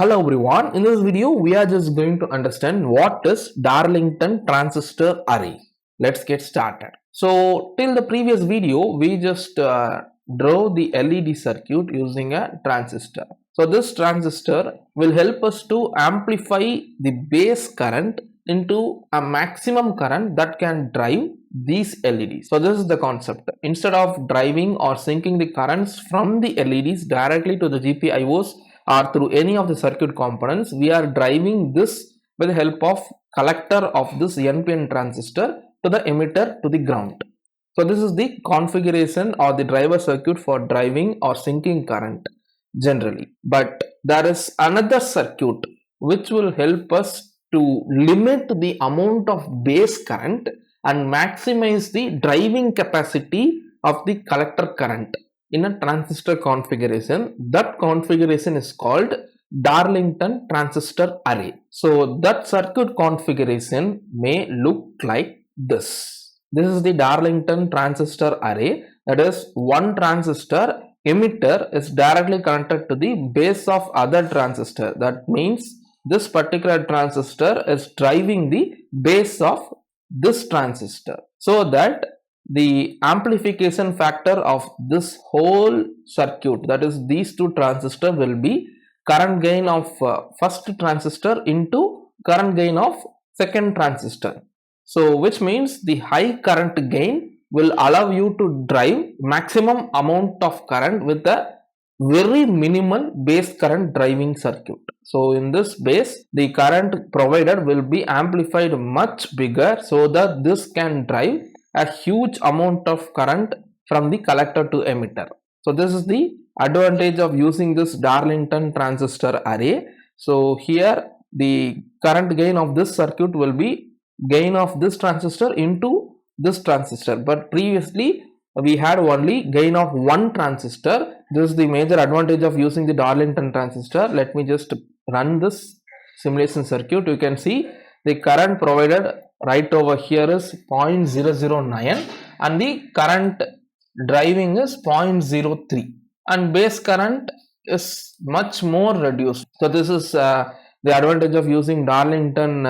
Hello everyone, in this video we are just going to understand what is Darlington transistor array. Let's get started. So till the previous video we just drove the LED circuit using a transistor. So this transistor will help us to amplify the base current into a maximum current that can drive these LEDs. So this is the concept. Instead of driving or sinking the currents from the LEDs directly to the GPIOs or through any of the circuit components, we are driving this with the help of collector of this NPN transistor to the emitter to the ground. So this is the configuration or the driver circuit for driving or sinking current generally. But there is another circuit which will help us to limit the amount of base current and maximize the driving capacity of the collector current in a transistor configuration. That configuration is called Darlington transistor array. So that circuit configuration may look like this. This is the Darlington transistor array. That is, one transistor emitter is directly connected to the base of other transistor. That means this particular transistor is driving the base of this transistor, so that the amplification factor of this whole circuit, that is these two transistors, will be current gain of first transistor into current gain of second transistor. So which means the high current gain will allow you to drive maximum amount of current with a very minimal base current driving circuit. So in this base, the current provided will be amplified much bigger, so that this can drive a huge amount of current from the collector to emitter. So this is the advantage of using this Darlington transistor array. So here the current gain of this circuit will be gain of this transistor into this transistor, but previously we had only gain of one transistor. This is the major advantage of using the Darlington transistor. Let me just run this simulation circuit. You can see the current provided right over here is 0.009 and the current driving is 0.03, and base current is much more reduced. So this is the advantage of using Darlington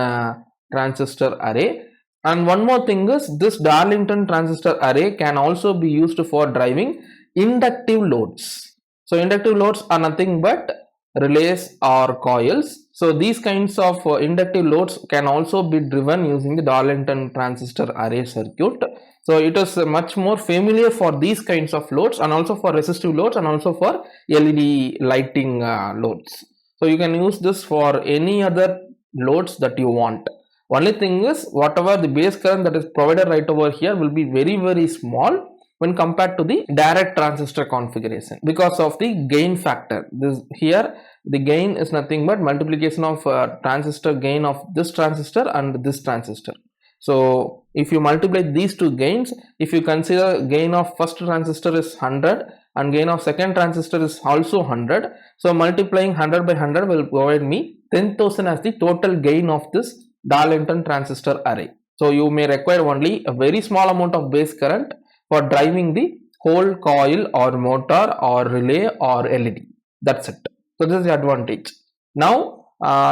transistor array. And one more thing is, this Darlington transistor array can also be used for driving inductive loads. So inductive loads are nothing but relays or coils. So these kinds of inductive loads can also be driven using the Darlington transistor array circuit. So it is much more familiar for these kinds of loads, and also for resistive loads, and also for LED lighting loads. So you can use this for any other loads that you want. Only thing is, whatever the base current that is provided right over here will be very small when compared to the direct transistor configuration, because of the gain factor. This here, the gain is nothing but multiplication of transistor gain of this transistor and this transistor. So if you multiply these two gains, if you consider gain of first transistor is 100 and gain of second transistor is also 100, so multiplying 100 by 100 will provide me 10,000 as the total gain of this Darlington transistor array. So you may require only a very small amount of base current for driving the whole coil or motor or relay or LED. That's it. So this is the advantage. Now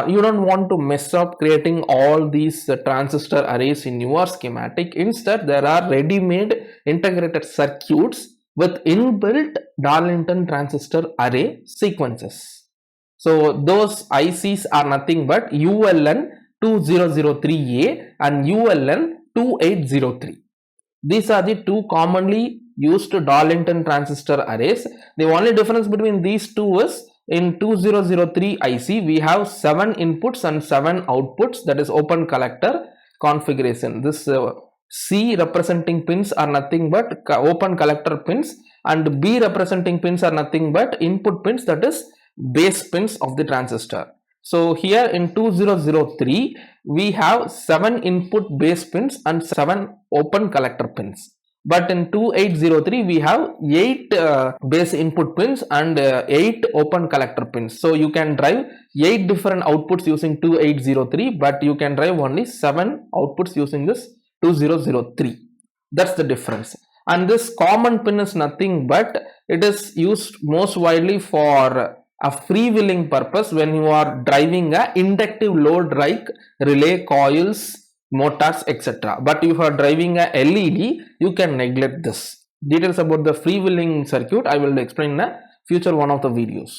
you don't want to mess up creating all these transistor arrays in your schematic. Instead, there are ready-made integrated circuits with inbuilt Darlington transistor array sequences. So those ICs are nothing but ULN2003A and ULN2803. These are the two commonly used Darlington transistor arrays. The only difference between these two is, in 2003 IC we have 7 inputs and 7 outputs, that is open collector configuration. This C representing pins are nothing but open collector pins, and B representing pins are nothing but input pins, that is base pins of the transistor. So here in 2003 we have 7 input base pins and 7 open collector pins, but in 2803 we have 8 base input pins and 8 open collector pins. So you can drive 8 different outputs using 2803, but you can drive only 7 outputs using this 2003. That's the difference. And this common pin is nothing but it is used most widely for a freewheeling purpose when you are driving a inductive load like relay, coils, motors, etc. But if you are driving a LED, you can neglect this. Details about the freewheeling circuit I will explain in a future one of the videos.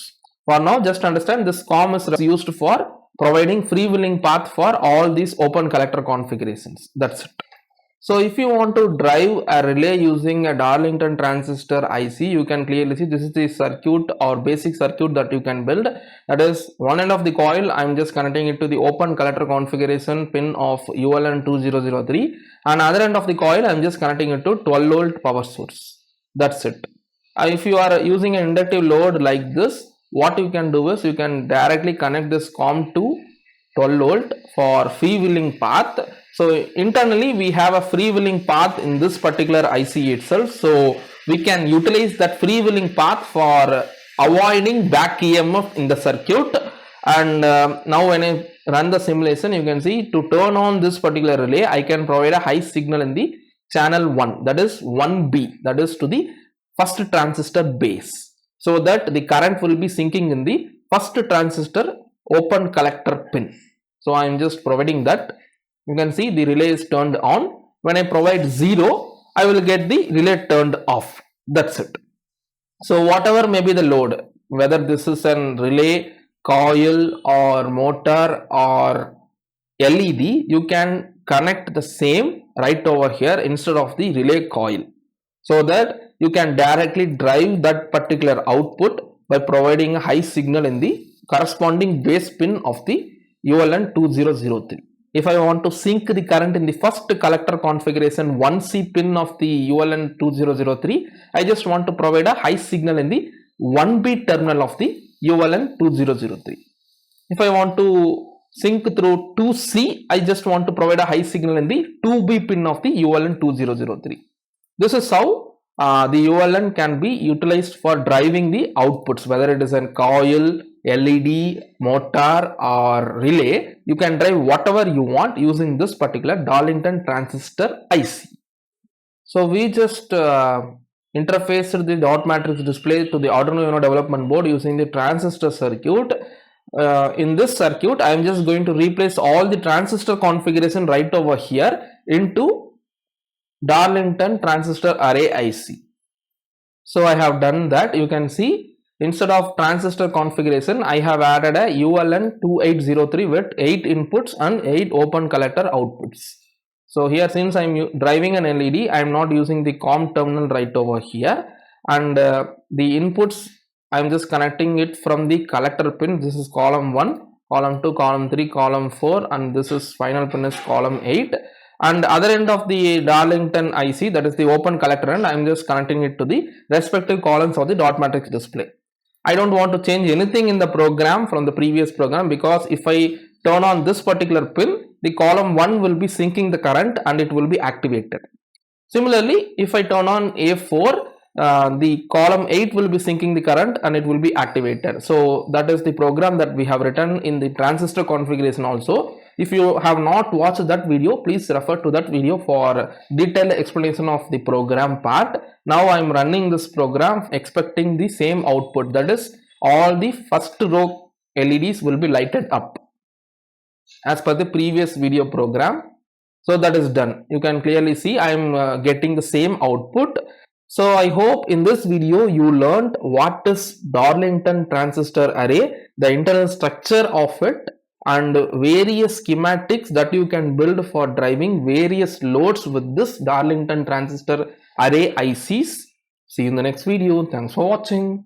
For now, just understand this COM is used for providing freewheeling path for all these open collector configurations. That's it. So if you want to drive a relay using a Darlington transistor IC, you can clearly see this is the circuit or basic circuit that you can build. That is, one end of the coil, I'm just connecting it to the open collector configuration pin of ULN2003, and other end of the coil, I'm just connecting it to 12 volt power source. That's it. If you are using an inductive load like this, what you can do is you can directly connect this COM to 12 volt for freewheeling path. So internally we have a freewheeling path in this particular IC itself. So we can utilize that freewheeling path for avoiding back EMF in the circuit. And now when I run the simulation, you can see to turn on this particular relay, I can provide a high signal in the channel 1, that is 1B, that is to the first transistor base, so that the current will be sinking in the first transistor open collector pin. So I am just providing that. You can see the relay is turned on. When I provide 0, I will get the relay turned off. That's it. So whatever may be the load, whether this is a relay, coil or motor or LED, you can connect the same right over here instead of the relay coil, so that you can directly drive that particular output by providing a high signal in the corresponding base pin of the ULN2003. If I want to sync the current in the first collector configuration 1C pin of the ULN2003, I just want to provide a high signal in the 1B terminal of the ULN2003. If I want to sync through 2C, I just want to provide a high signal in the 2B pin of the ULN2003. This is how the ULN can be utilized for driving the outputs, whether it is a coil, LED, motor or relay. You can drive whatever you want using this particular Darlington transistor IC. So we just interfaced the dot matrix display to the Arduino Uno development board using the transistor circuit. In this circuit, I am just going to replace all the transistor configuration right over here into Darlington transistor array IC. So I have done that. You can see instead of transistor configuration, I have added a ULN2803 with 8 inputs and 8 open collector outputs. So here, since I am driving an LED, I am not using the COM terminal right over here, and the inputs I am just connecting it from the collector pin. This is column 1, column 2, column 3, column 4, and this is final pin is column 8. And other end of the Darlington IC, that is the open collector end, I am just connecting it to the respective columns of the dot matrix display. I don't want to change anything in the program from the previous program, because if I turn on this particular pin, the column 1 will be syncing the current and it will be activated. Similarly, if I turn on A4, the column 8 will be syncing the current and it will be activated. So that is the program that we have written in the transistor configuration also. If you have not watched that video, please refer to that video for detailed explanation of the program part. Now I am running this program expecting the same output, that is all the first row LEDs will be lighted up as per the previous video program. So that is done. You can clearly see I am getting the same output. So I hope in this video you learned what is Darlington transistor array, the internal structure of it, and various schematics that you can build for driving various loads with this Darlington transistor array ICs. See you in the next video. Thanks for watching.